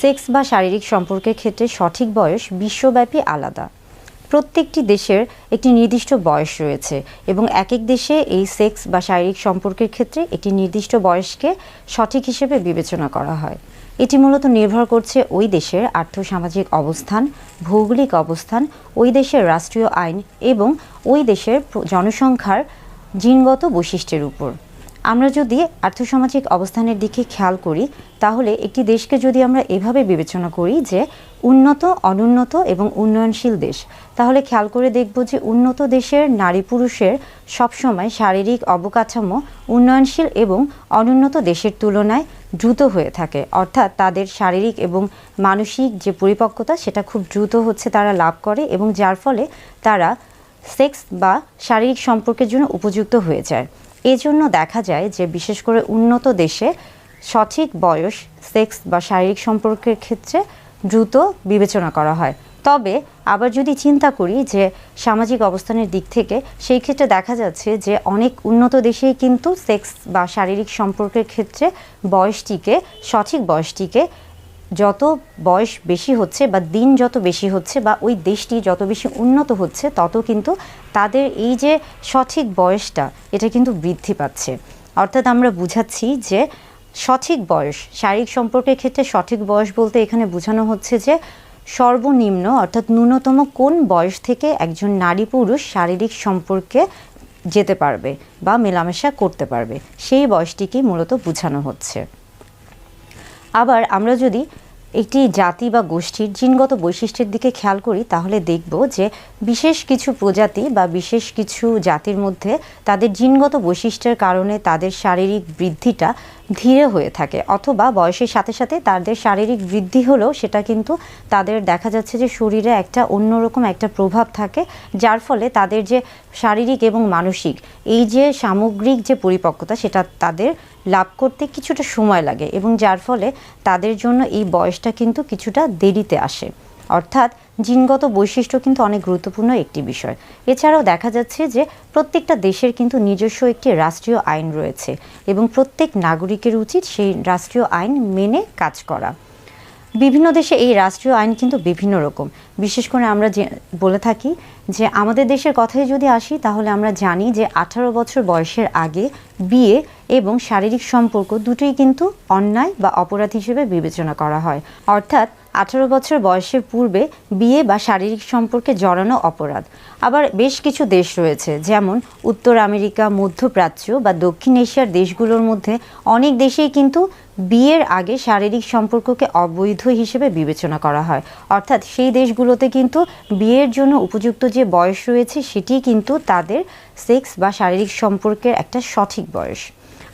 Sex বা শারীরিক সম্পর্কের ক্ষেত্রে সঠিক বয়স বিশ্বব্যাপী আলাদা। প্রত্যেকটি দেশের একটি নির্দিষ্ট বয়স রয়েছে এবং এক এক দেশে এই সেক্স বা শারীরিক সম্পর্কের ক্ষেত্রে একটি নির্দিষ্ট বয়সকে সঠিক হিসেবে বিবেচনা করা হয়। এটি মূলত নির্ভর করছে ওই দেশের আর্থসামাজিক অবস্থান, ভৌগোলিক অবস্থান, ওই দেশের রাষ্ট্রীয় আইন এবং ওই দেশের জনসংখ্যার জিনগত বৈশিষ্ট্যের উপর। আমরা যদি আর্থসামাজিক অবস্থানের দিকে খেয়াল করি, তাহলে একটি দেশকে যদি আমরা এভাবে বিবেচনা করি যে উন্নত, অনুন্নত এবং উন্নয়নশীল দেশ, তাহলে খেয়াল করে দেখব যে উন্নত দেশের নারী পুরুষের সবসময় শারীরিক অবকাঠামো উন্নয়নশীল এবং অনুন্নত দেশের তুলনায় দ্রুত হয়ে থাকে। অর্থাৎ তাদের শারীরিক এবং মানসিক যে পরিপক্কতা সেটা খুব দ্রুত তারা লাভ করে এবং যার ফলে তারা সেক্স বা শারীরিক সম্পর্কের জন্য উপযুক্ত হয়ে যায়। এজন্য দেখা যায় যে বিশেষ করে উন্নত দেশে সঠিক বয়স সেক্স বা শারীরিক সম্পর্কের ক্ষেত্রে দ্রুত বিবেচনা করা হয়। তবে আবার যদি চিন্তা করি যে সামাজিক অবস্থানের দিক থেকে, সেই ক্ষেত্রে দেখা যাচ্ছে যে অনেক উন্নত দেশেই কিন্তু সেক্স বা শারীরিক সম্পর্কের ক্ষেত্রে সঠিক বয়সটিকে যত বয়স বেশি হচ্ছে বা দিন যত বেশি হচ্ছে বা ওই দেশটি যত বেশি উন্নত হচ্ছে, তত কিন্তু তাদের এই যে সঠিক বয়সটা এটা কিন্তু বৃদ্ধি পাচ্ছে। অর্থাৎ আমরা বুঝাচ্ছি যে সঠিক বয়স শারীরিক সম্পর্কের ক্ষেত্রে সঠিক বয়স বলতে এখানে বোঝানো হচ্ছে যে সর্বনিম্ন অর্থাৎ ন্যূনতম কোন বয়স থেকে একজন নারী পুরুষ শারীরিক সম্পর্কে যেতে পারবে বা মেলামেশা করতে পারবে, সেই বয়সটিকেই মূলত বোঝানো হচ্ছে। আবার আমরা যদি একটি জাতি বা গোষ্ঠীর জিনগত বৈশিষ্ট্যের দিকে খেয়াল করি, তাহলে দেখব যে বিশেষ কিছু প্রজাতি বা বিশেষ কিছু জাতির মধ্যে তাদের জিনগত বৈশিষ্ট্যের কারণে তাদের শারীরিক বৃদ্ধিটা ধীরে হয়ে থাকে, অথবা বয়সের সাথে সাথে তাদের শারীরিক বৃদ্ধি হলেও সেটা কিন্তু তাদের দেখা যাচ্ছে যে শরীরে একটা অন্যরকম একটা প্রভাব থাকে, যার ফলে তাদের যে শারীরিক এবং মানসিক এই যে সামগ্রিক যে পরিপক্কতা সেটা তাদের লাভ করতে কিছুটা সময় লাগে এবং যার ফলে তাদের জন্য এই বয়সটা কিন্তু কিছুটা দেরিতে আসে। অর্থাৎ জিনগত বৈশিষ্ট্য কিন্তু অনেক গুরুত্বপূর্ণ একটি বিষয়। এছাড়াও দেখা যাচ্ছে যে প্রত্যেকটা দেশের কিন্তু নিজস্ব একটি রাষ্ট্রীয় আইন রয়েছে এবং প্রত্যেক নাগরিকের উচিত সেই রাষ্ট্রীয় আইন মেনে কাজ করা। বিভিন্ন দেশে এই রাষ্ট্রীয় আইন কিন্তু বিভিন্ন রকম। বিশেষ করে আমরা যে বলে থাকি যে আমাদের দেশের কথায় যদি আসি, তাহলে আমরা জানি যে 18 বছর বয়সের আগে বিয়ে এবং শারীরিক সম্পর্ক দুটোই কিন্তু অন্যায় বা অপরাধ হিসেবে বিবেচনা করা হয়। অর্থাৎ 18 বছর বয়সের পূর্বে বিয়ে বা শারীরিক সম্পর্কে জড়ানো অপরাধ। আবার বেশ কিছু দেশ রয়েছে, যেমন উত্তর আমেরিকা, মধ্যপ্রাচ্য বা দক্ষিণ এশিয়ার দেশগুলোর মধ্যে অনেক দেশেই কিন্তু বিয়ের আগে শারীরিক সম্পর্ককে অবৈধ হিসেবে বিবেচনা করা হয়। অর্থাৎ সেই দেশগুলোতে কিন্তু বিয়ের জন্য উপযুক্ত যে বয়স রয়েছে সেটি কিন্তু তাদের সেক্স বা শারীরিক সম্পর্কের একটা সঠিক বয়স।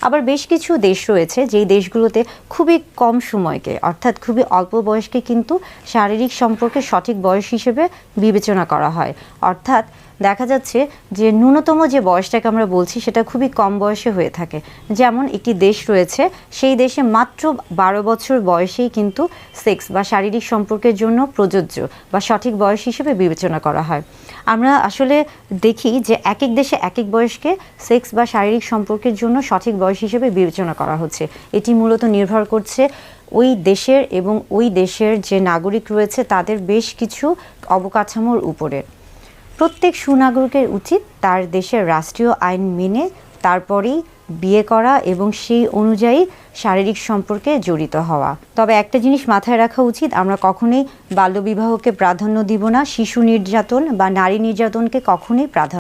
আবার বেশ কিছু দেশ রয়েছে যেই দেশগুলোতে খুবই কম সময়কে অর্থাৎ খুবই অল্প বয়সকে কিন্তু শারীরিক সম্পর্কের সঠিক বয়স হিসেবে বিবেচনা করা হয়। অর্থাৎ দেখা যাচ্ছে যে ন্যূনতম যে বয়সটাকে আমরা বলছি সেটা খুবই কম বয়সে হয়ে থাকে। যেমন একটি দেশ রয়েছে, সেই দেশে মাত্র 12 বছর বয়সেই কিন্তু সেক্স বা শারীরিক সম্পর্কের জন্য প্রযোজ্য বা সঠিক বয়স হিসেবে বিবেচনা করা হয়। আমরা আসলে দেখি যে এক এক দেশে এক এক বয়সকে সেক্স বা শারীরিক সম্পর্কের জন্য সঠিক বয়স হিসেবে বিবেচনা করা হচ্ছে। এটি মূলত নির্ভর করছে ওই দেশের এবং ওই দেশের যে নাগরিক রয়েছে তাদের বেশ কিছু অবকাঠামোর উপরে। প্রত্যেক সুনাগরিকের উচিত তার দেশের রাষ্ট্রীয় আইন মেনে তারপরেই বিয়ে করা এবং সেই অনুযায়ী শারীরিক সম্পর্কে জড়িত হওয়া। তবে একটা জিনিস মাথায় রাখা উচিত, আমরা কখনোই বাল্যবিবাহকে প্রাধান্য দিব না, শিশু নির্যাতন বা নারী নির্যাতনকে কখনোই প্রাধান্য